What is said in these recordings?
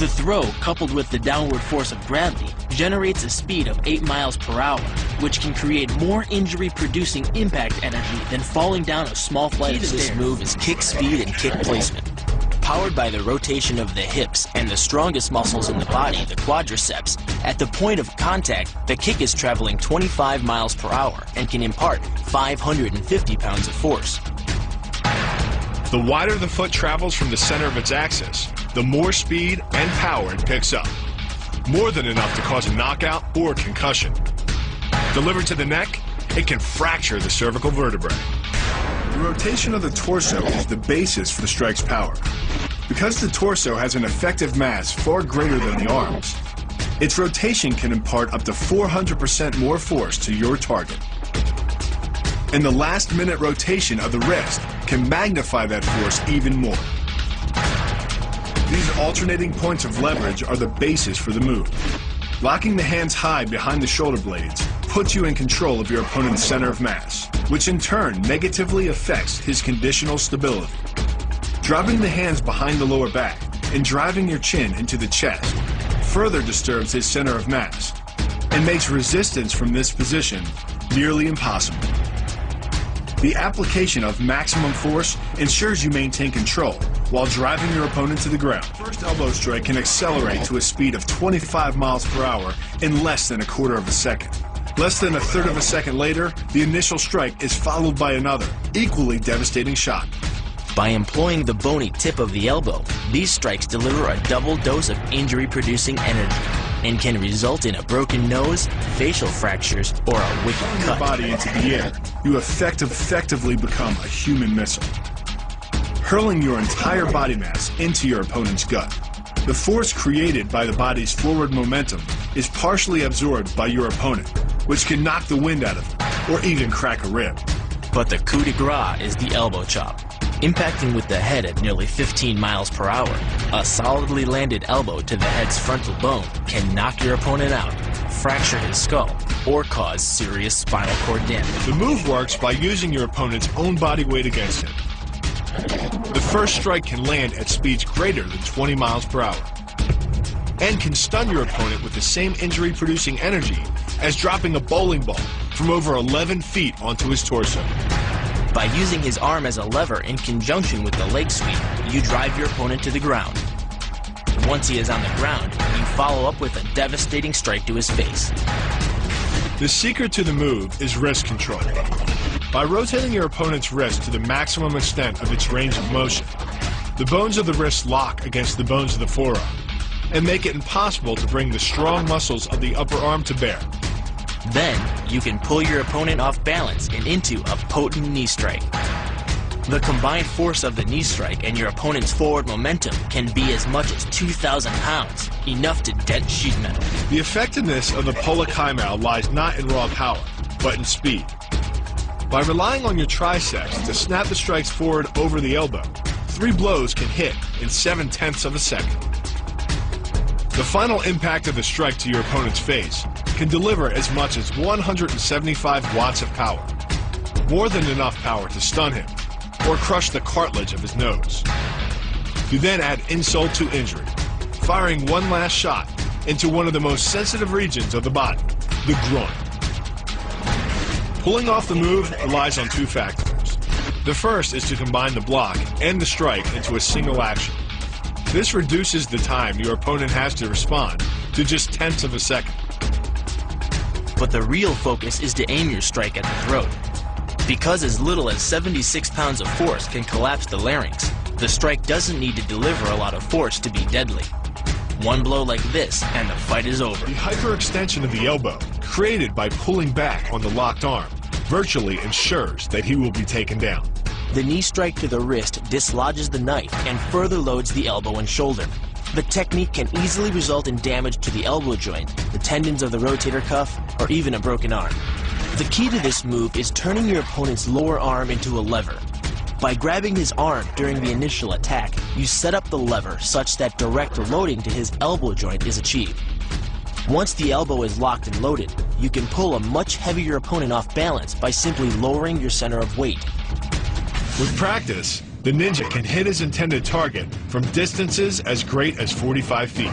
The throw, coupled with the downward force of gravity, generates a speed of 8 miles per hour, which can create more injury-producing impact energy than falling down a small flight of stairs. This move is kick speed and kick placement. Powered by the rotation of the hips and the strongest muscles in the body, the quadriceps, at the point of contact, the kick is traveling 25 miles per hour and can impart 550 pounds of force. The wider the foot travels from the center of its axis, the more speed and power it picks up. More than enough to cause a knockout or concussion. Delivered to the neck, it can fracture the cervical vertebrae. The rotation of the torso is the basis for the strike's power. Because the torso has an effective mass far greater than the arms, its rotation can impart up to 400% more force to your target. And the last-minute rotation of the wrist can magnify that force even more. These alternating points of leverage are the basis for the move. Locking the hands high behind the shoulder blades puts you in control of your opponent's center of mass, which in turn negatively affects his conditional stability. Dropping the hands behind the lower back and driving your chin into the chest further disturbs his center of mass and makes resistance from this position nearly impossible. The application of maximum force ensures you maintain control while driving your opponent to the ground. First elbow strike can accelerate to a speed of 25 miles per hour in less than a quarter of a second. Less than a third of a second later, the initial strike is followed by another, equally devastating shot. By employing the bony tip of the elbow, these strikes deliver a double dose of injury-producing energy and can result in a broken nose, facial fractures, or a wicked cut. Your body into the air, you effectively become a human missile, hurling your entire body mass into your opponent's gut. The force created by the body's forward momentum is partially absorbed by your opponent, which can knock the wind out of him or even crack a rib. But the coup de grace is the elbow chop. Impacting with the head at nearly 15 miles per hour, a solidly landed elbow to the head's frontal bone can knock your opponent out, fracture his skull, or cause serious spinal cord damage. The move works by using your opponent's own body weight against him. The first strike can land at speeds greater than 20 miles per hour and can stun your opponent with the same injury-producing energy as dropping a bowling ball from over 11 feet onto his torso. By using his arm as a lever in conjunction with the leg sweep, you drive your opponent to the ground. Once he is on the ground, you follow up with a devastating strike to his face. The secret to the move is wrist control. By rotating your opponent's wrist to the maximum extent of its range of motion, the bones of the wrist lock against the bones of the forearm and make it impossible to bring the strong muscles of the upper arm to bear. Then, you can pull your opponent off balance and into a potent knee strike. The combined force of the knee strike and your opponent's forward momentum can be as much as 2,000 pounds, enough to dent sheet metal. The effectiveness of the Pollock Highmouth lies not in raw power, but in speed. By relying on your triceps to snap the strikes forward over the elbow, 3 blows can hit in 7/10 of a second. The final impact of the strike to your opponent's face can deliver as much as 175 watts of power, more than enough power to stun him or crush the cartilage of his nose. You then add insult to injury, firing one last shot into one of the most sensitive regions of the body, the groin. Pulling off the move relies on 2 factors. The first is to combine the block and the strike into a single action. This reduces the time your opponent has to respond to just 1/10 of a second. But the real focus is to aim your strike at the throat. Because as little as 76 pounds of force can collapse the larynx, the strike doesn't need to deliver a lot of force to be deadly. One blow like this, and the fight is over. The hyperextension of the elbow, created by pulling back on the locked arm, virtually ensures that he will be taken down. The knee strike to the wrist dislodges the knife and further loads the elbow and shoulder. The technique can easily result in damage to the elbow joint, the tendons of the rotator cuff, or even a broken arm. The key to this move is turning your opponent's lower arm into a lever. By grabbing his arm during the initial attack, you set up the lever such that direct loading to his elbow joint is achieved. Once the elbow is locked and loaded, you can pull a much heavier opponent off balance by simply lowering your center of weight. With practice, The Ninja can hit his intended target from distances as great as 45 feet.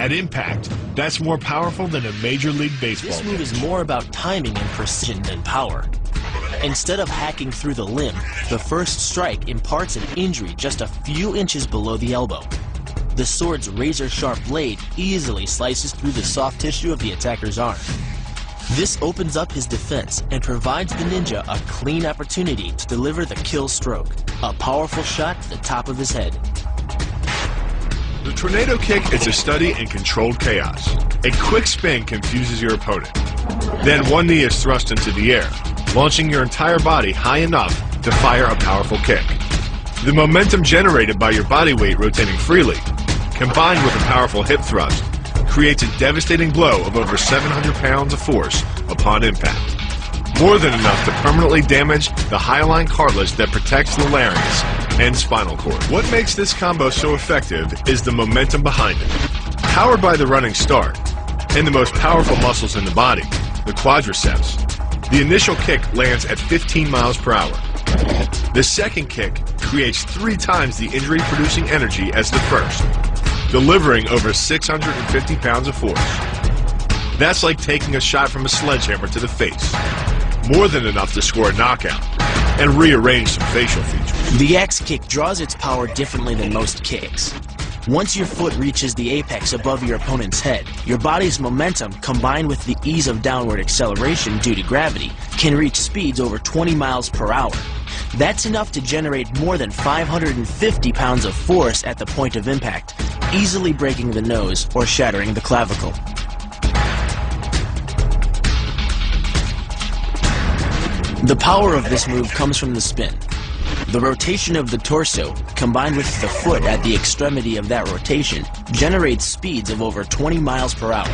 At impact, that's more powerful than a Major League Baseball This move is more about timing and precision than power. Instead of hacking through the limb, the first strike imparts an injury just a few inches below the elbow. The sword's razor-sharp blade easily slices through the soft tissue of the attacker's arm. This opens up his defense and provides the Ninja a clean opportunity to deliver the kill stroke, a powerful shot to the top of his head. The Tornado Kick is a study in controlled chaos. A quick spin confuses your opponent. Then one knee is thrust into the air, launching your entire body high enough to fire a powerful kick. The momentum generated by your body weight rotating freely, combined with a powerful hip thrust, creates a devastating blow of over 700 pounds of force upon impact. More than enough to permanently damage the hyaline cartilage that protects the larynx and spinal cord. What makes this combo so effective is the momentum behind it. Powered by the running start and the most powerful muscles in the body, the quadriceps, the initial kick lands at 15 miles per hour. The second kick creates 3 times the injury-producing energy as the first, delivering over 650 pounds of force. That's like taking a shot from a sledgehammer to the face. More than enough to score a knockout and rearrange some facial features. The axe kick draws its power differently than most kicks. Once your foot reaches the apex above your opponent's head, your body's momentum, combined with the ease of downward acceleration due to gravity, can reach speeds over 20 miles per hour. That's enough to generate more than 550 pounds of force at the point of impact, easily breaking the nose or shattering the clavicle. The power of this move comes from the spin. The rotation of the torso, combined with the foot at the extremity of that rotation, generates speeds of over 20 miles per hour.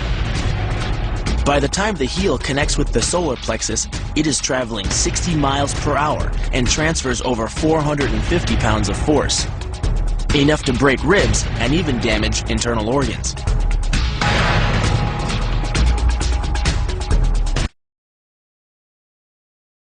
By the time the heel connects with the solar plexus, it is traveling 60 miles per hour and transfers over 450 pounds of force, enough to break ribs and even damage internal organs.